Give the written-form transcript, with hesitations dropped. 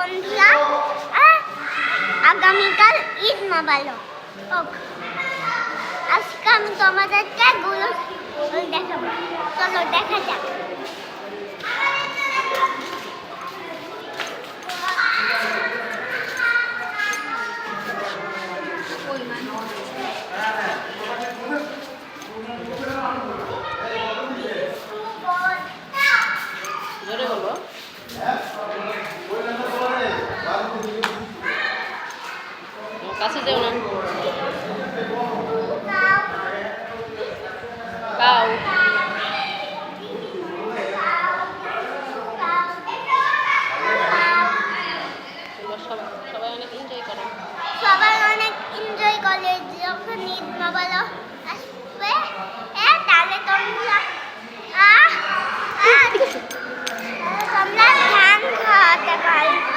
বন্ধুরা, আগামীকাল ঈদ মোবারক হোক। আজকে আমি তোমাদেরকে গুলো দেখাবো, চলো দেখা যাক। কাছে যেও না। কাউ সবাই অনেক এনজয় করে, সবাই অনেক এনজয় করে যখন ঈদ মোবারক আসবে। তাহলে তোমরা তোমরা ধান খাওয়াতে পারবে।